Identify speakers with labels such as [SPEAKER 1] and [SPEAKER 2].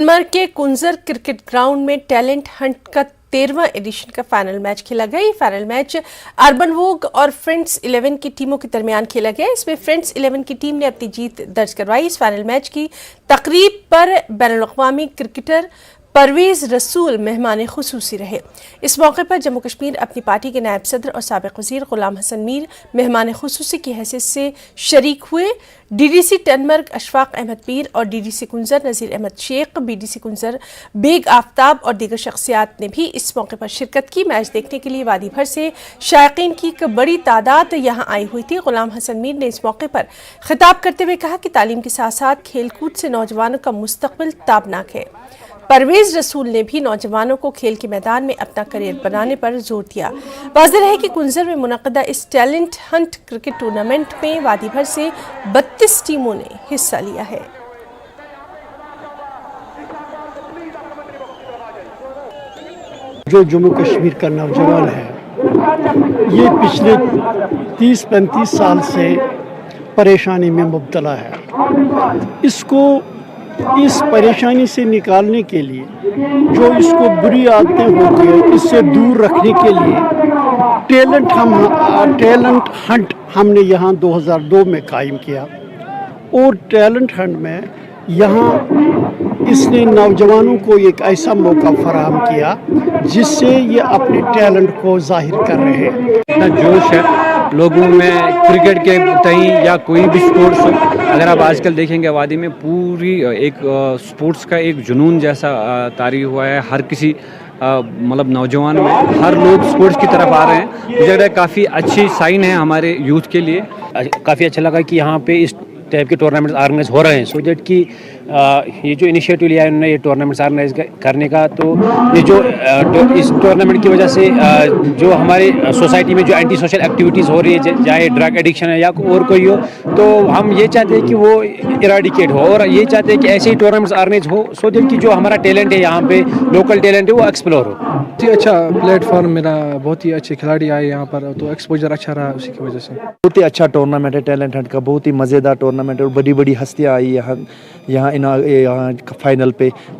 [SPEAKER 1] Myanmar के कुंजर cricket ground में talent Hunt का 13वां एडिशन का फाइनल मैच खेला गया। ये फाइनल मैच अर्बन वोग और फ्रेंड्स 11 की टीमों के दरमियान खेला गया। इसमें फ्रेंड्स 11 की टीम ने अपनी जीत दर्ज करवाई। इस फाइनल मैच की तकरीब पर बैनुल-अक़वामी क्रिकेटर परवेज रसूल मेहमान खुसूसी रहे। इस मौके पर जम्मू कश्मीर अपनी पार्टी के नायब सदर और साबिक़ वज़ीर ग़ुलाम हसन मीर मेहमान खुसूसी की हैसियत से शरीक हुए। DDC टनमर्ग अशफाक अहमद पीर और DDC कुंजर नज़ीर अहमद शेख, BDC कुंजर बेग आफ्ताब और दीगर शख्सियात ने भी इस मौके पर शिरकत की। मैच देखने के लिए वादी भर से शायकीन की एक बड़ी तादाद यहाँ आई हुई थी। ग़ुलाम हसन मीर ने इस मौके पर खिताब करते हुए कहा कि तालीम के साथ साथ खेलकूद से नौजवानों का मुस्तक़बिल ताबनाक है। परवेज रसूल ने भी नौजवानों को खेल के मैदान में अपना करियर बनाने पर जोर दिया। वाज़ेह है कि कुंजर में मुनक़दा इस टैलेंट हंट क्रिकेट टूर्नामेंट में वादी भर से 32 टीमों ने हिस्सा लिया है।
[SPEAKER 2] जो जम्मू कश्मीर का नौजवान है, ये पिछले 30-35 साल से परेशानी में मुब्तला है। इसको इस परेशानी से निकालने के लिए, जो इसको बुरी आदतें होती है, इससे दूर रखने के लिए टैलेंट हंट हमने यहाँ 2002 में कायम किया। और टैलेंट हंट में यहाँ इसने नौजवानों को एक ऐसा मौका फराहम किया जिससे ये अपने टैलेंट को जाहिर कर रहे हैं।
[SPEAKER 3] इतना जोश है लोगों में क्रिकेट के तई या कोई भी स्पोर्ट्स, अगर आप आजकल देखेंगे वादी में पूरी एक स्पोर्ट्स का एक जुनून जैसा तारी हुआ है। हर किसी मतलब नौजवान में हर लोग स्पोर्ट्स की तरफ आ रहे हैं। मुझे लग रहा है काफ़ी अच्छी साइन है हमारे यूथ के लिए।
[SPEAKER 4] काफ़ी अच्छा लगा कि यहाँ पे इस टाइप के टूर्नामेंट्स ऑर्गेनाइज हो रहे हैं, सो दैट कि ये जो इनिशिएटिव लिया है उन्होंने ये टूर्नामेंट्स ऑर्गेनाइज करने का, तो ये जो इस टूर्नामेंट की वजह से जो हमारे सोसाइटी में जो एंटी सोशल एक्टिविटीज़ हो रही है, चाहे ड्रग एडिक्शन है या और कोई हो, तो हम ये चाहते हैं कि वो इराडिकेट हो और ये चाहते हैं कि ऐसे ही टूर्नामेंट्स ऑर्गेनाइज हो, सो दैट कि जो हमारा टैलेंट है यहाँ पे, लोकल टैलेंट है, वो एक्सप्लोर हो।
[SPEAKER 5] बहुत ही अच्छा प्लेटफॉर्म, मेरा बहुत ही अच्छे खिलाड़ी आए यहाँ पर, तो एक्सपोजर अच्छा रहा उसी की वजह से।
[SPEAKER 6] बहुत ही अच्छा टूर्नामेंट है टैलेंट हंट का, बहुत ही मज़ेदार टूर्नामेंट है और बड़ी बड़ी हस्तियाँ आई यहाँ फाइनल पे।